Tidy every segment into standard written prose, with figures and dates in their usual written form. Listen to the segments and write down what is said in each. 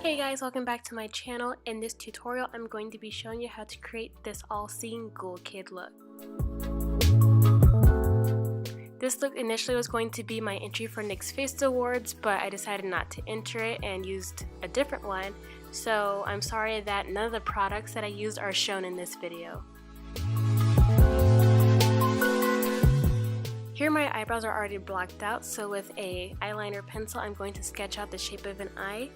Hey guys, welcome back to my channel. In this tutorial, I'm going to be showing you how to create this all-seeing Ghoul Kid look. This look initially was going to be my entry for NYX Face Awards, but I decided not to enter it and used a different one, so I'm sorry that none of the products that I used are shown in this video. Here my eyebrows are already blocked out, so with a eyeliner pencil I'm going to sketch out the shape of an eye.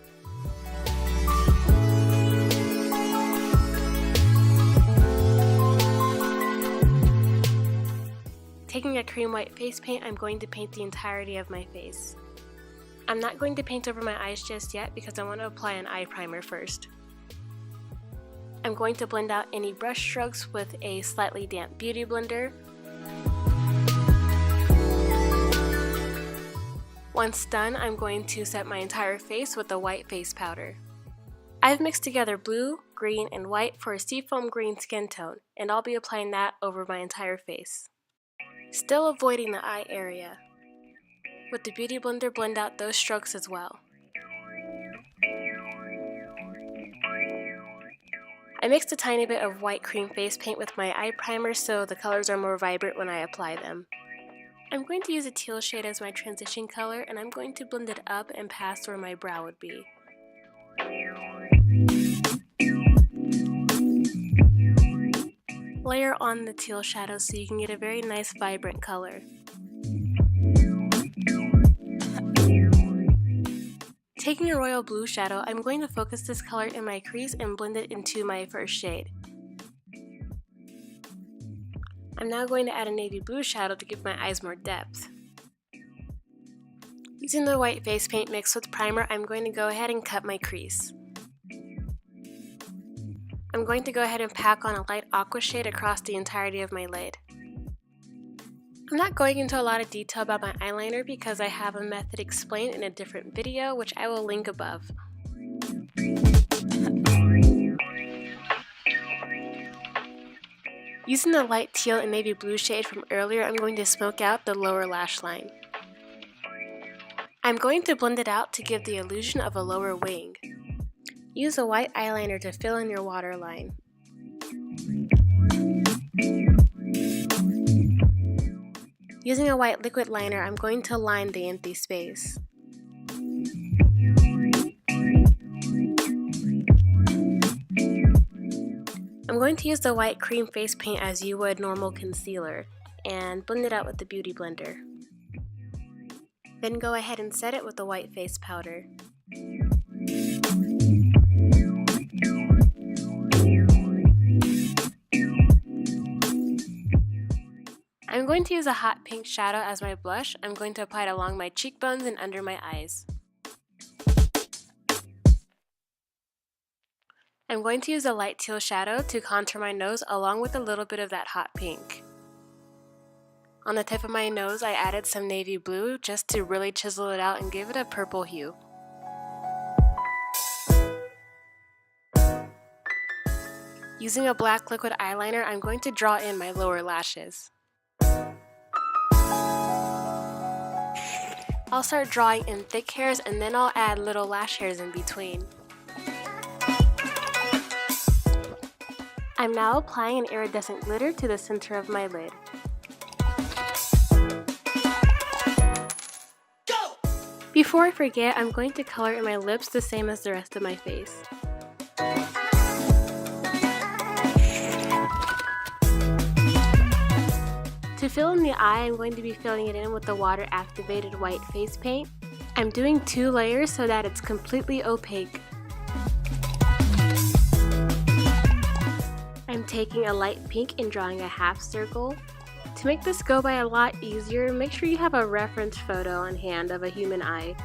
Taking a cream white face paint, I'm going to paint the entirety of my face. I'm not going to paint over my eyes just yet because I want to apply an eye primer first. I'm going to blend out any brush strokes with a slightly damp beauty blender. Once done, I'm going to set my entire face with a white face powder. I've mixed together blue, green, and white for a seafoam green skin tone, and I'll be applying that over my entire face. Still avoiding the eye area. With the beauty blender, blend out those strokes as well. I mixed a tiny bit of white cream face paint with my eye primer so the colors are more vibrant when I apply them. I'm going to use a teal shade as my transition color, and I'm going to blend it up and past where my brow would be. Layer on the teal shadow so you can get a very nice vibrant color. Taking a royal blue shadow, I'm going to focus this color in my crease and blend it into my first shade. I'm now going to add a navy blue shadow to give my eyes more depth. Using the white face paint mixed with primer, I'm going to go ahead and cut my crease. I'm going to go ahead and pack on a light aqua shade across the entirety of my lid. I'm not going into a lot of detail about my eyeliner because I have a method explained in a different video, which I will link above. Using the light teal and navy blue shade from earlier, I'm going to smoke out the lower lash line. I'm going to blend it out to give the illusion of a lower wing. Use a white eyeliner to fill in your waterline. Using a white liquid liner, I'm going to line the empty space. I'm going to use the white cream face paint as you would normal concealer and blend it out with the beauty blender. Then go ahead and set it with the white face powder. I'm going to use a hot pink shadow as my blush. I'm going to apply it along my cheekbones and under my eyes. I'm going to use a light teal shadow to contour my nose along with a little bit of that hot pink. On the tip of my nose, I added some navy blue just to really chisel it out and give it a purple hue. Using a black liquid eyeliner, I'm going to draw in my lower lashes. I'll start drawing in thick hairs and then I'll add little lash hairs in between. I'm now applying an iridescent glitter to the center of my lid. Before I forget, I'm going to color in my lips the same as the rest of my face. To fill in the eye, I'm going to be filling it in with the water-activated white face paint. I'm doing 2 layers so that it's completely opaque. I'm taking a light pink and drawing a half circle. To make this go by a lot easier, make sure you have a reference photo on hand of a human eye.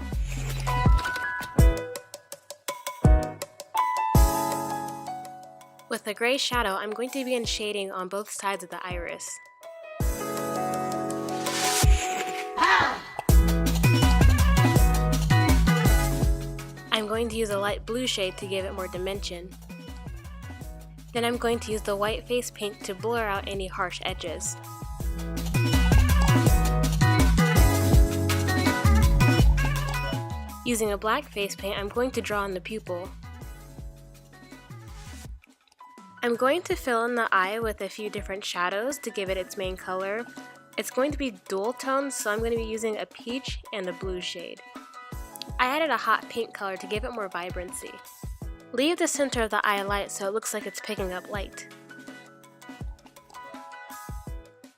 With a gray shadow, I'm going to begin shading on both sides of the iris. I'm going to use a light blue shade to give it more dimension. Then I'm going to use the white face paint to blur out any harsh edges. Using a black face paint, I'm going to draw in the pupil. I'm going to fill in the eye with a few different shadows to give it its main color. It's going to be dual tones, so I'm going to be using a peach and a blue shade. I added a hot pink color to give it more vibrancy. Leave the center of the eye light so it looks like it's picking up light.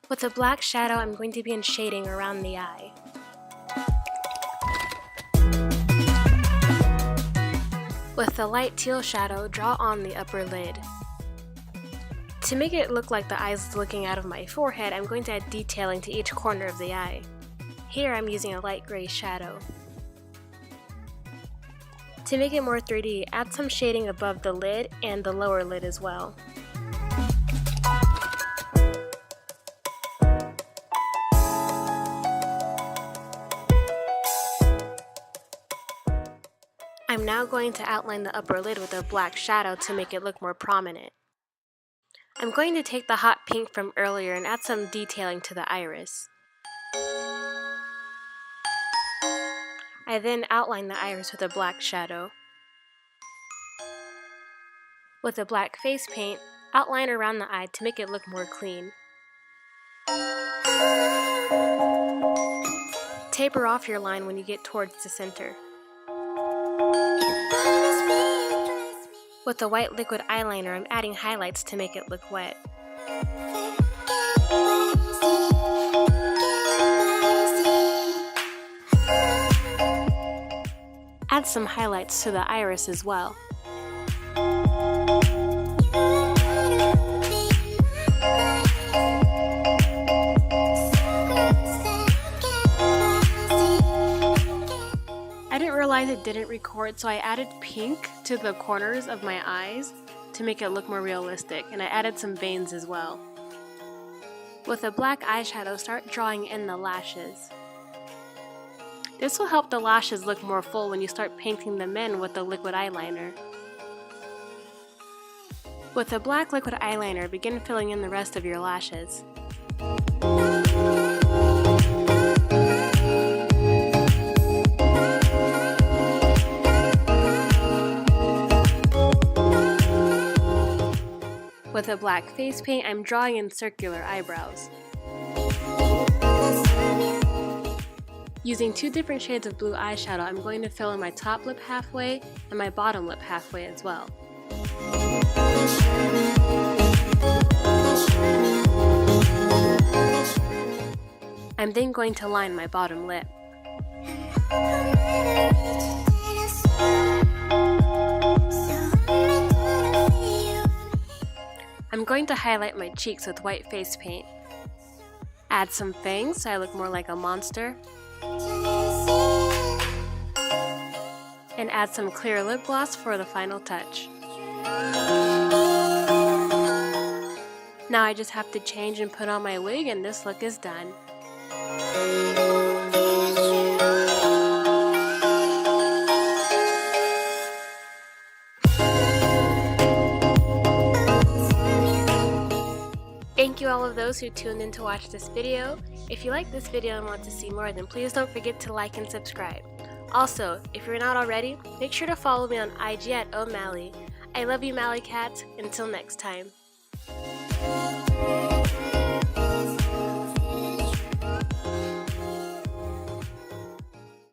With a black shadow, I'm going to begin shading around the eye. With the light teal shadow, draw on the upper lid. To make it look like the eye is looking out of my forehead, I'm going to add detailing to each corner of the eye. Here I'm using a light gray shadow. To make it more 3D, add some shading above the lid and the lower lid as well. I'm now going to outline the upper lid with a black shadow to make it look more prominent. I'm going to take the hot pink from earlier and add some detailing to the iris. I then outline the iris with a black shadow. With a black face paint, outline around the eye to make it look more clean. Taper off your line when you get towards the center. With the white liquid eyeliner, I'm adding highlights to make it look wet. Add some highlights to the iris as well. I didn't realize it didn't record, so I added pink to the corners of my eyes to make it look more realistic, and I added some veins as well. With a black eyeshadow, start drawing in the lashes. This will help the lashes look more full when you start painting them in with the liquid eyeliner. With a black liquid eyeliner, begin filling in the rest of your lashes. With a black face paint, I'm drawing in circular eyebrows. Using two different shades of blue eyeshadow, I'm going to fill in my top lip halfway and my bottom lip halfway as well. I'm then going to line my bottom lip. I'm going to highlight my cheeks with white face paint. Add some fangs so I look more like a monster. And add some clear lip gloss for the final touch. Now I just have to change and put on my wig, and this look is done. Thank you all of those who tuned in to watch this video. If you like this video and want to see more, then please don't forget to like and subscribe. Also, if you're not already, make sure to follow me on IG at O'Malley. I love you, Mally Cats. Until next time.